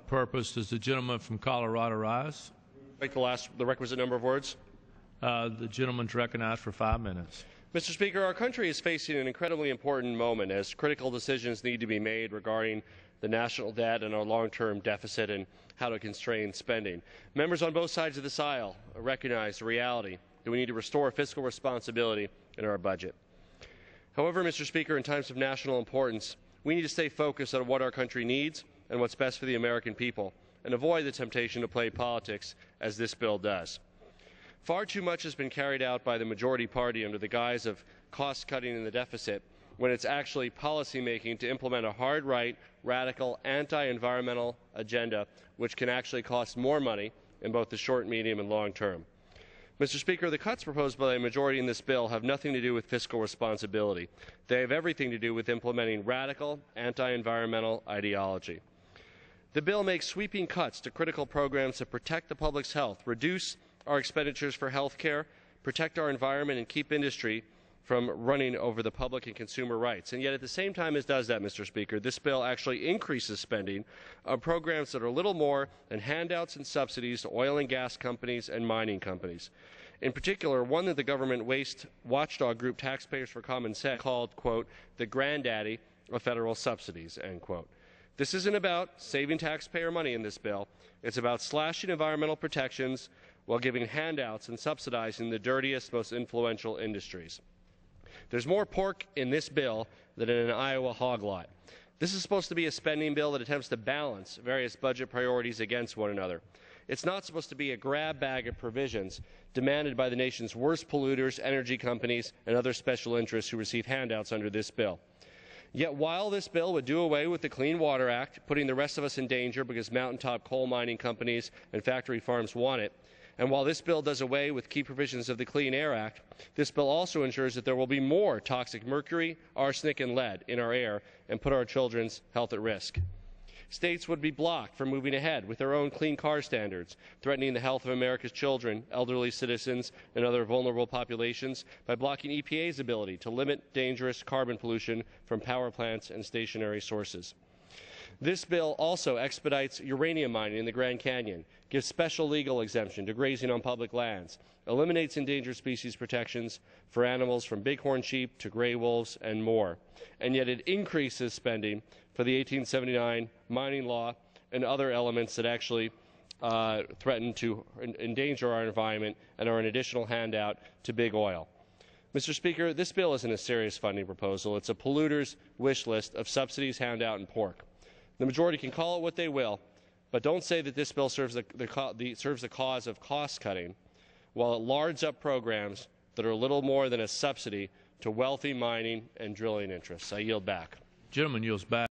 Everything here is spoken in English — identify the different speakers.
Speaker 1: what purpose does the gentleman from Colorado rise?
Speaker 2: Make the requisite number of words.
Speaker 1: The gentleman's recognized for 5 minutes.
Speaker 2: Mr. Speaker, our country is facing an incredibly important moment as critical decisions need to be made regarding the national debt and our long-term deficit and how to constrain spending. Members on both sides of this aisle recognize the reality that we need to restore fiscal responsibility in our budget. However, Mr. Speaker, in times of national importance, we need to stay focused on what our country needs and what's best for the American people, and avoid the temptation to play politics as this bill does. Far too much has been carried out by the majority party under the guise of cost-cutting in the deficit, when it's actually policy-making to implement a hard-right, radical, anti-environmental agenda which can actually cost more money in both the short, medium, and long term. Mr. Speaker, the cuts proposed by the majority in this bill have nothing to do with fiscal responsibility. They have everything to do with implementing radical, anti-environmental ideology. The bill makes sweeping cuts to critical programs that protect the public's health, reduce our expenditures for health care, protect our environment, and keep industry from running over the public and consumer rights. And yet at the same time as it does that, Mr. Speaker, this bill actually increases spending on programs that are little more than handouts and subsidies to oil and gas companies and mining companies. In particular, one that the government waste watchdog group Taxpayers for Common Sense called, quote, the granddaddy of federal subsidies, end quote. This isn't about saving taxpayer money in this bill. It's about slashing environmental protections while giving handouts and subsidizing the dirtiest, most influential industries. There's more pork in this bill than in an Iowa hog lot. This is supposed to be a spending bill that attempts to balance various budget priorities against one another. It's not supposed to be a grab bag of provisions demanded by the nation's worst polluters, energy companies, and other special interests who receive handouts under this bill. Yet while this bill would do away with the Clean Water Act, putting the rest of us in danger because mountaintop coal mining companies and factory farms want it, and while this bill does away with key provisions of the Clean Air Act, this bill also ensures that there will be more toxic mercury, arsenic, and lead in our air and put our children's health at risk. States would be blocked from moving ahead with their own clean car standards, threatening the health of America's children, elderly citizens, and other vulnerable populations by blocking EPA's ability to limit dangerous carbon pollution from power plants and stationary sources. This bill also expedites uranium mining in the Grand Canyon, gives special legal exemption to grazing on public lands, eliminates endangered species protections for animals from bighorn sheep to gray wolves and more, and yet it increases spending for the 1879 mining law and other elements that actually threaten to endanger our environment and are an additional handout to big oil. Mr. Speaker, this bill isn't a serious funding proposal. It's a polluter's wish list of subsidies, handout, and pork. The majority can call it what they will, but don't say that this bill serves the cause of cost-cutting while it lards up programs that are little more than a subsidy to wealthy mining and drilling interests. I yield back.
Speaker 1: Gentleman yields back.